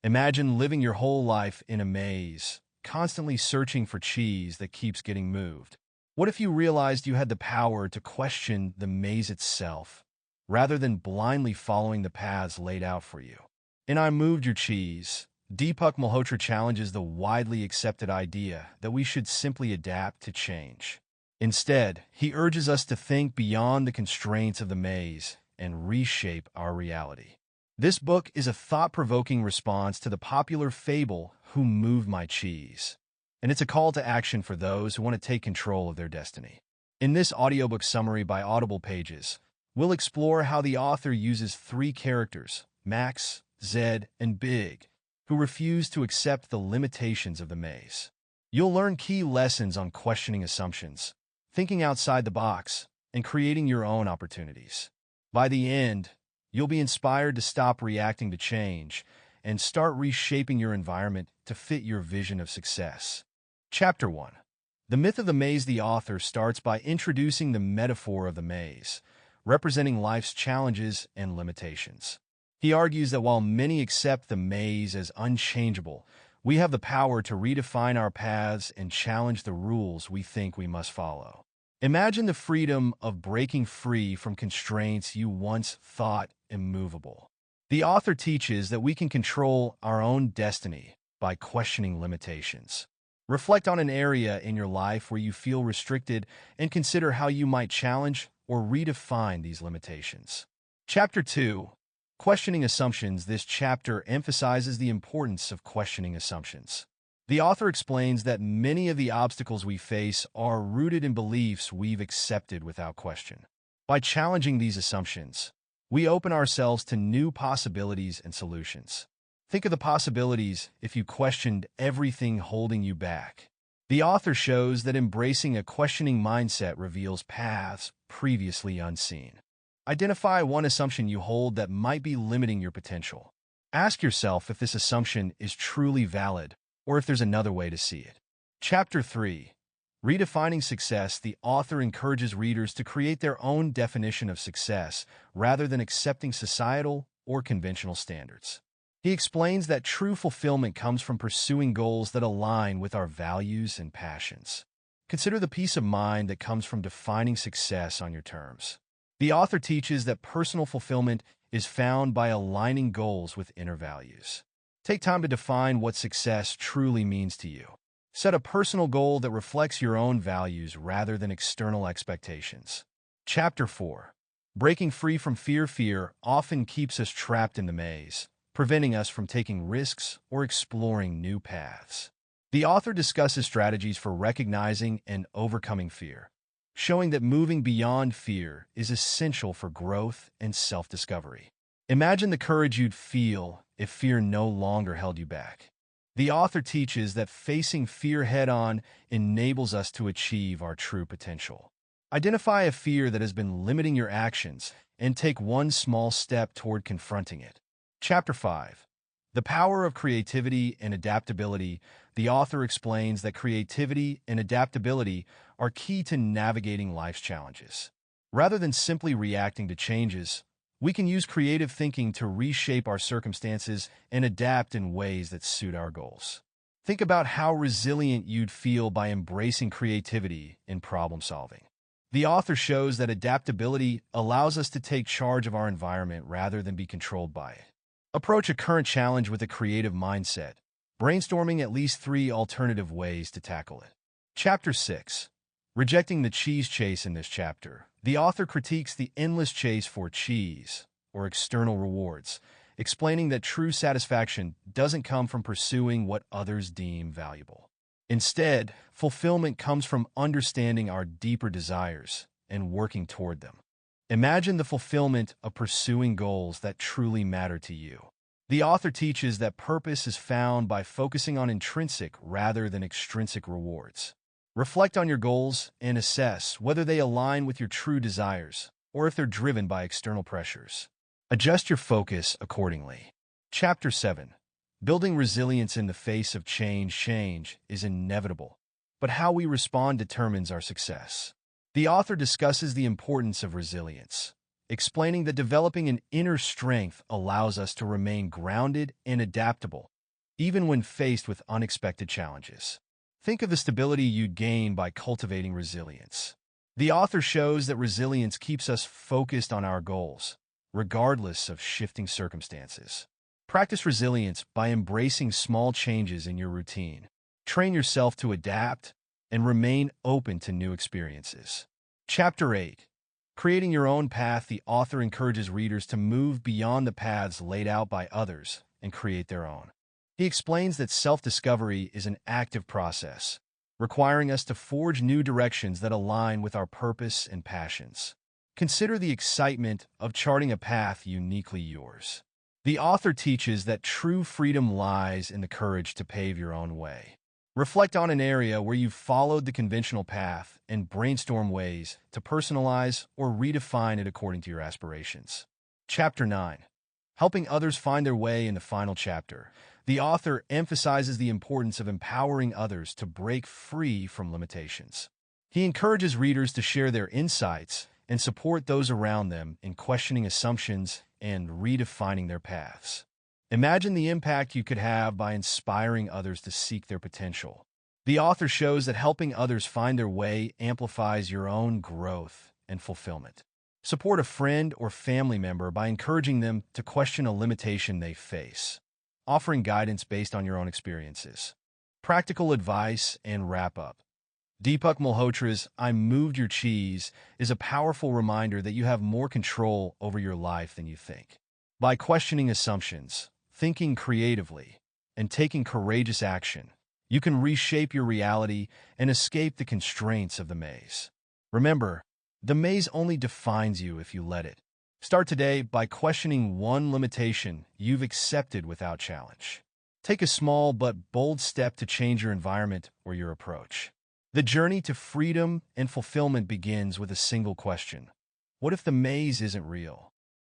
Imagine living your whole life in a maze, constantly searching for cheese that keeps getting moved. What if you realized you had the power to question the maze itself, rather than blindly following the paths laid out for you? In I Moved Your Cheese, Deepak Malhotra challenges the widely accepted idea that we should simply adapt to change. Instead, he urges us to think beyond the constraints of the maze and reshape our reality. This book is a thought-provoking response to the popular fable, Who Moved My Cheese? And it's a call to action for those who want to take control of their destiny. In this audiobook summary by AudiblePages, we'll explore how the author uses three characters, Max, Zed, and Big, who refuse to accept the limitations of the maze. You'll learn key lessons on questioning assumptions, thinking outside the box, and creating your own opportunities. By the end, you'll be inspired to stop reacting to change and start reshaping your environment to fit your vision of success. Chapter 1. The Myth of the Maze. The author starts by introducing the metaphor of the maze, representing life's challenges and limitations. He argues that while many accept the maze as unchangeable, we have the power to redefine our paths and challenge the rules we think we must follow. Imagine the freedom of breaking free from constraints you once thought immovable. The author teaches that we can control our own destiny by questioning limitations. Reflect on an area in your life where you feel restricted and consider how you might challenge or redefine these limitations. Chapter 2. Questioning Assumptions. This chapter emphasizes the importance of questioning assumptions. The author explains that many of the obstacles we face are rooted in beliefs we've accepted without question. By challenging these assumptions, we open ourselves to new possibilities and solutions. Think of the possibilities if you questioned everything holding you back. The author shows that embracing a questioning mindset reveals paths previously unseen. Identify one assumption you hold that might be limiting your potential. Ask yourself if this assumption is truly valid or if there's another way to see it. Chapter 3. Redefining Success. The author encourages readers to create their own definition of success rather than accepting societal or conventional standards. He explains that true fulfillment comes from pursuing goals that align with our values and passions. Consider the peace of mind that comes from defining success on your terms. The author teaches that personal fulfillment is found by aligning goals with inner values. Take time to define what success truly means to you. Set a personal goal that reflects your own values rather than external expectations. Chapter 4. Breaking Free from Fear. Fear often keeps us trapped in the maze, preventing us from taking risks or exploring new paths. The author discusses strategies for recognizing and overcoming fear, showing that moving beyond fear is essential for growth and self-discovery. Imagine the courage you'd feel if fear no longer held you back. The author teaches that facing fear head-on enables us to achieve our true potential. Identify a fear that has been limiting your actions and take one small step toward confronting it. Chapter 5. The Power of Creativity and Adaptability. The author explains that creativity and adaptability are key to navigating life's challenges. Rather than simply reacting to changes, we can use creative thinking to reshape our circumstances and adapt in ways that suit our goals. Think about how resilient you'd feel by embracing creativity in problem-solving. The author shows that adaptability allows us to take charge of our environment rather than be controlled by it. Approach a current challenge with a creative mindset, brainstorming at least 3 alternative ways to tackle it. Chapter 6. Rejecting the Cheese Chase. In this chapter, the author critiques the endless chase for cheese, or external rewards, explaining that true satisfaction doesn't come from pursuing what others deem valuable. Instead, fulfillment comes from understanding our deeper desires and working toward them. Imagine the fulfillment of pursuing goals that truly matter to you. The author teaches that purpose is found by focusing on intrinsic rather than extrinsic rewards. Reflect on your goals and assess whether they align with your true desires or if they're driven by external pressures. Adjust your focus accordingly. Chapter 7. Building Resilience in the Face of Change. Change is inevitable, but how we respond determines our success. The author discusses the importance of resilience, explaining that developing an inner strength allows us to remain grounded and adaptable, even when faced with unexpected challenges. Think of the stability you'd gain by cultivating resilience. The author shows that resilience keeps us focused on our goals, regardless of shifting circumstances. Practice resilience by embracing small changes in your routine. Train yourself to adapt and remain open to new experiences. Chapter 8. Creating your own path. The author encourages readers to move beyond the paths laid out by others and create their own. He explains that self-discovery is an active process, requiring us to forge new directions that align with our purpose and passions. Consider the excitement of charting a path uniquely yours. The author teaches that true freedom lies in the courage to pave your own way. Reflect on an area where you've followed the conventional path and brainstorm ways to personalize or redefine it according to your aspirations. Chapter 9. Helping others find their way. In the final chapter, the author emphasizes the importance of empowering others to break free from limitations. He encourages readers to share their insights and support those around them in questioning assumptions and redefining their paths. Imagine the impact you could have by inspiring others to seek their potential. The author shows that helping others find their way amplifies your own growth and fulfillment. Support a friend or family member by encouraging them to question a limitation they face, offering guidance based on your own experiences. Practical advice and wrap-up. Deepak Malhotra's "I Moved Your Cheese" is a powerful reminder that you have more control over your life than you think. By questioning assumptions, thinking creatively, and taking courageous action, you can reshape your reality and escape the constraints of the maze. Remember, the maze only defines you if you let it. Start today by questioning one limitation you've accepted without challenge. Take a small but bold step to change your environment or your approach. The journey to freedom and fulfillment begins with a single question. What if the maze isn't real?